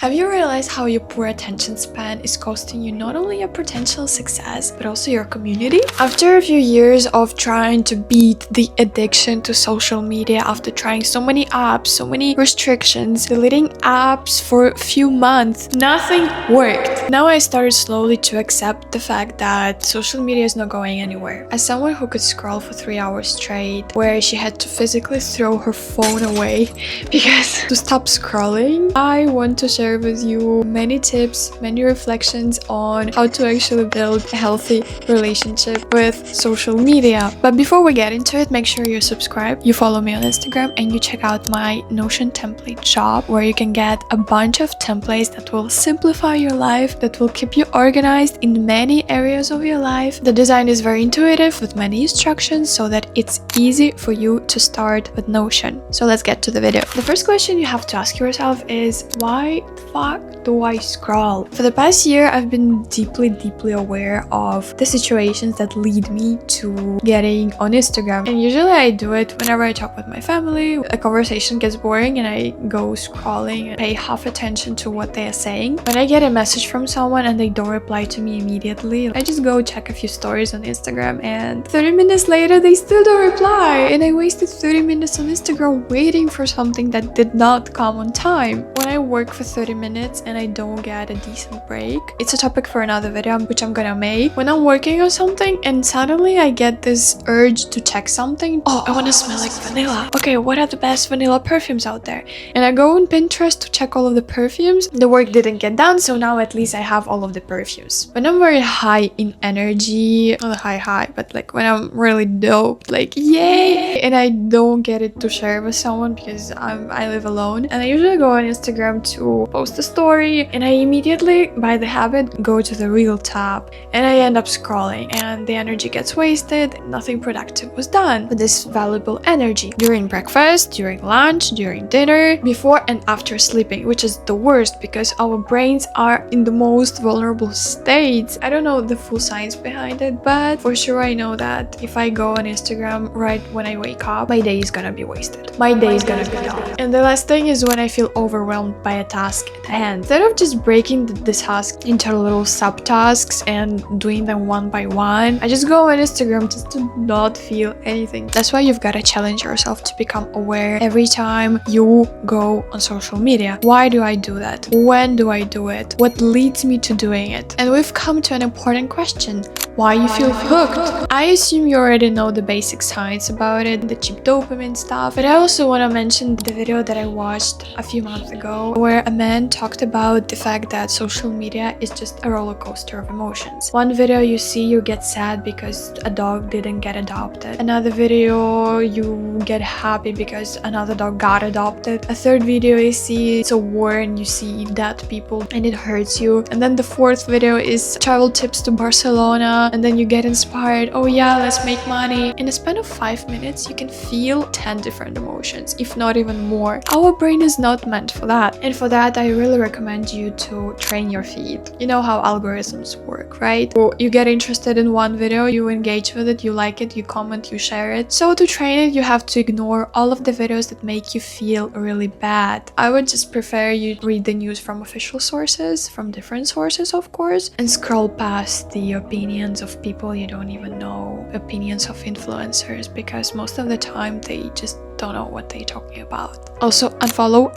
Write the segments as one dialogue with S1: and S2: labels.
S1: Have you realized how your poor attention span is costing you not only your potential success, but also your community? After a few years of trying to beat the addiction to social media, after trying so many apps, so many restrictions, deleting apps for a few months, nothing worked. Now I started slowly to accept the fact that social media is not going anywhere. As someone who could scroll for 3 hours straight, where she had to physically throw her phone away because to stop scrolling, I want to share with you many tips, many reflections on how to actually build a healthy relationship with social media. But before we get into it, make sure you subscribe, you follow me on Instagram, and you check out my Notion template shop, where you can get a bunch of templates that will simplify your life, that will keep you organized in many areas of your life. The design is very intuitive with many instructions so that it's easy for you to start with Notion. So let's get to the video. The first question you have to ask yourself is, why the fuck do I scroll? For the past year, I've been deeply aware of the situations that lead me to getting on Instagram. And usually I do it whenever I talk with my family, a conversation gets boring and I go scrolling and pay half attention to what they are saying. When I get a message from someone and they don't reply to me immediately, I just go check a few stories on Instagram, and 30 minutes later they still don't reply. And I wasted 30 minutes on Instagram waiting for something that did not come on time. When I work for 30 minutes and I don't get a decent break, it's a topic for another video which I'm gonna make. When I'm working on something and suddenly I get this urge to check something, oh, I want to smell like vanilla. Okay, what are the best vanilla perfumes out there? And I go on Pinterest to check all of the perfumes. The work didn't get done, so now at least I have all of the perfumes. When I'm very high in energy, not high, but like when I'm really dope, like yay, and I don't get it to share with someone because I live alone, and I usually go on Instagram to post a story, and I immediately, by the habit, go to the reel tab, and I end up scrolling, and the energy gets wasted. Nothing productive was done with this valuable energy during breakfast, during lunch, during dinner, before and after sleeping, which is the worst because our brains are in the most vulnerable states. I don't know the full science behind it, but for sure I know that if I go on Instagram right when I wake up, my day is gonna be wasted. My day is gonna be done. And the last thing is when I feel overwhelmed by a task at hand. Instead of just breaking the task into little subtasks and doing them one by one, I just go on Instagram just to not feel anything. That's why you've got to challenge yourself to become aware every time you go on social media. Why do I do that? When do I do it? What leads me to doing it? And we've come to an important question. Why you feel hooked? I assume you already know the basic science about it, the cheap dopamine stuff, but I also want to mention the video that I watched a few months ago where a man talked about the fact that social media is just a roller coaster of emotions. One video you see, you get sad because a dog didn't get adopted. Another video you get happy because another dog got adopted. A third video you see it's a war and you see dead people and it hurts you. And then the fourth video is travel tips to Barcelona, and then you get inspired. Oh yeah, let's make money. In a span of 5 minutes, you can feel 10 different emotions, if not even more. Our brain is not meant for that. And for that, I really recommend you to train your feed. You know how algorithms work, right? So you get interested in one video, you engage with it, you like it, you comment, you share it. So to train it, you have to ignore all of the videos that make you feel really bad. I would just prefer you read the news from official sources, from different sources, of course, and scroll past the opinions of people you don't even know, opinions of influencers, because most of the time they just don't know what they're talking about. Also, unfollow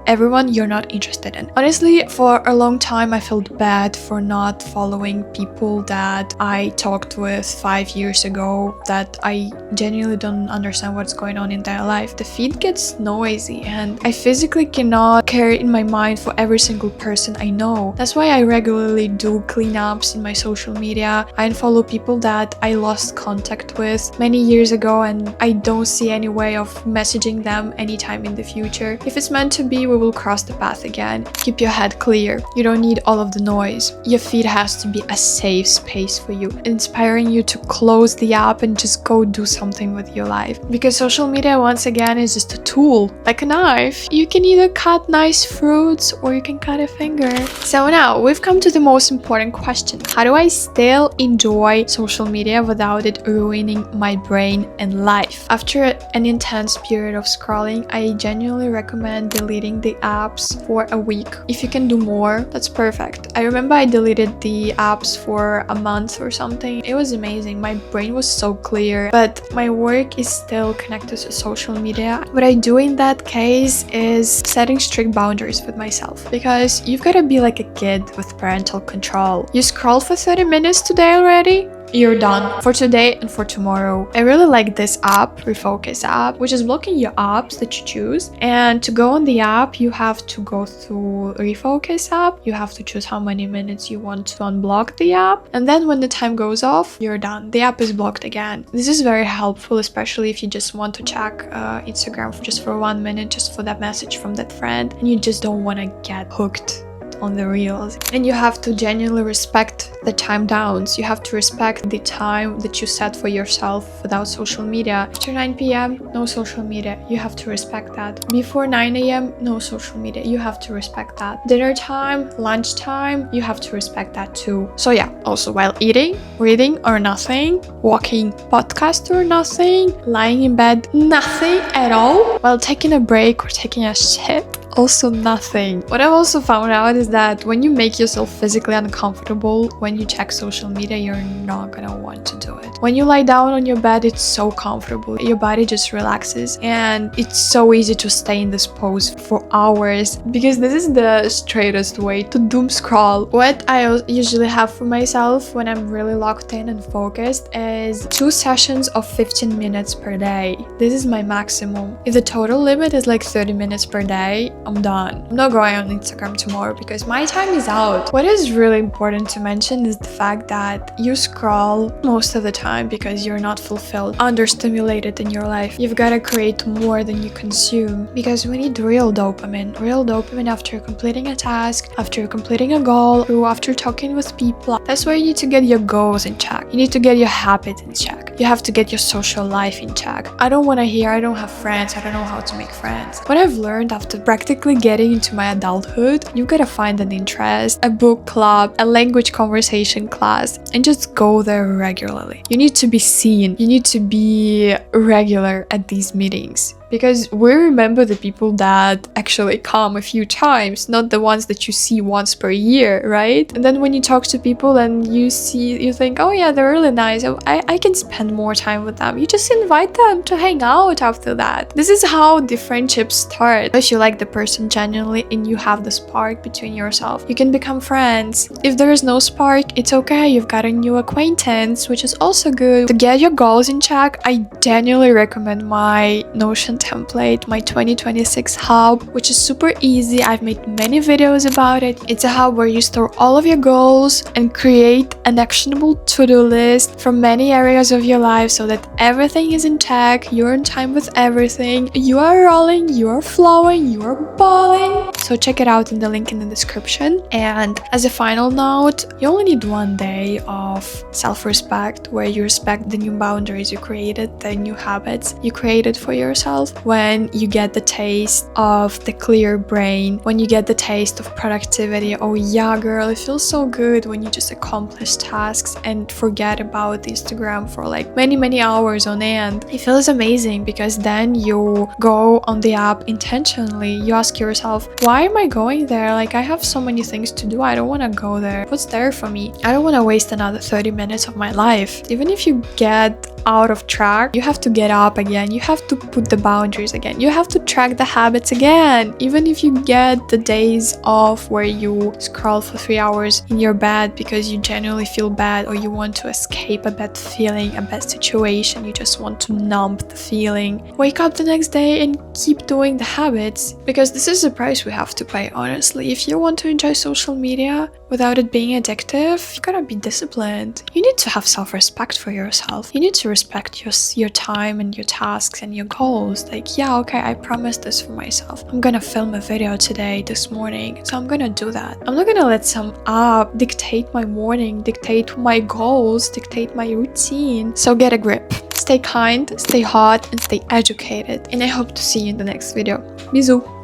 S1: everyone you're not interested in. Honestly, for a long time I felt bad for not following people that I talked with 5 years ago, that I genuinely don't understand what's going on in their life. The feed gets noisy and I physically cannot carry in my mind for every single person I know. That's why I regularly do cleanups in my social media. I unfollow people that I lost contact with many years ago and I don't see any way of messaging them anytime in the future. If it's meant to be, we will cross the path again. Keep your head clear. You don't need all of the noise. Your feed has to be a safe space for you, inspiring you to close the app and just go do something with your life. Because social media, once again, is just a tool, like a knife. You can either cut nice fruits or you can cut a finger. So now we've come to the most important question. How do I still enjoy social media without it ruining my brain and life? After After an intense period of scrolling, I genuinely recommend deleting the apps for a week. If you can do more, that's perfect. I remember I deleted the apps for a month or something. It was amazing. My brain was so clear, but my work is still connected to social media. What I do in that case is setting strict boundaries with myself, because you've got to be like a kid with parental control. You scrolled for 30 minutes today already? You're done for today and for tomorrow. I really like this app, Refocus app, which is blocking your apps that you choose. And to go on the app, you have to go through Refocus app. You have to choose how many minutes you want to unblock the app. And then when the time goes off, you're done. The app is blocked again. This is very helpful, especially if you just want to check Instagram for 1 minute, just for that message from that friend, and you just don't want to get hooked on the reels. And you have to genuinely respect the time downs. You have to respect the time that you set for yourself without social media. After 9 p.m, no social media. You have to respect that. Before 9 a.m, no social media. You have to respect that. Dinner time, lunch time, you have to respect that too. So yeah, also while eating, reading or nothing, walking, podcast or nothing, lying in bed, nothing at all, while taking a break or taking a shit, also nothing. What I've also found out is that when you make yourself physically uncomfortable when you check social media, you're not gonna want to do it. When you lie down on your bed, it's so comfortable. Your body just relaxes, and it's so easy to stay in this pose for hours, because this is the straightest way to doom scroll. What I usually have for myself when I'm really locked in and focused is 2 sessions of 15 minutes per day. This is my maximum. If the total limit is like 30 minutes per day, I'm done. I'm not going on Instagram tomorrow because my time is out. What is really important to mention is the fact that you scroll most of the time because you're not fulfilled, understimulated in your life. You've got to create more than you consume, because we need real dopamine. Real dopamine after completing a task, after completing a goal, or after talking with people. That's why you need to get your goals in check. You need to get your habits in check. You have to get your social life in check. I don't want to hear I don't have friends, I don't know how to make friends. What I've learned after practically getting into my adulthood, you gotta find an interest, a book club, a language conversation class, and just go there regularly. You need to be seen. You need to be regular at these meetings, because we remember the people that actually come a few times, not the ones that you see once per year, right? And then when you talk to people and you think, oh yeah, they're really nice, I can spend more time with them. You just invite them to hang out after that. This is how the friendships start. If you like the person genuinely and you have the spark between yourself, you can become friends. If there is no spark, it's okay. You've got a new acquaintance, which is also good. To get your goals in check, I genuinely recommend my Notion template, my 2026 hub, which is super easy. I've made many videos about it. It's a hub where you store all of your goals and create an actionable to-do list from many areas of your life so that everything is in check, you're on time with everything, you are rolling, you are flowing, you are balling. So check it out in the link in the description. And as a final note, you only need 1 day of self-respect where you respect the new boundaries you created, the new habits you created for yourself. When you get the taste of the clear brain, when you get the taste of productivity. Oh yeah, girl, it feels so good when you just accomplish tasks and forget about Instagram for like many hours on end. It feels amazing, because then you go on the app intentionally. You ask yourself, why am I going there? Like, I have so many things to do. I don't want to go there. What's there for me? I don't want to waste another 30 minutes of my life. Even if you get out of track, you have to get up again. You have to put the boundaries again. You have to track the habits again. Even if you get the days off where you scroll for 3 hours in your bed because you genuinely feel bad, or you want to escape a bad feeling, a bad situation, you just want to numb the feeling, wake up the next day and keep doing the habits, because this is the price we have to pay, honestly. If you want to enjoy social media without it being addictive, you gotta be disciplined. You need to have self-respect for yourself. You need to respect your time and your tasks and your goals. Like, yeah, okay, I promised this for myself. I'm gonna film a video today, this morning, so I'm gonna do that. I'm not gonna let some app dictate my morning, dictate my goals, dictate my routine. So get a grip. Stay kind, stay hot, and stay educated. And I hope to see you in the next video. Bisous!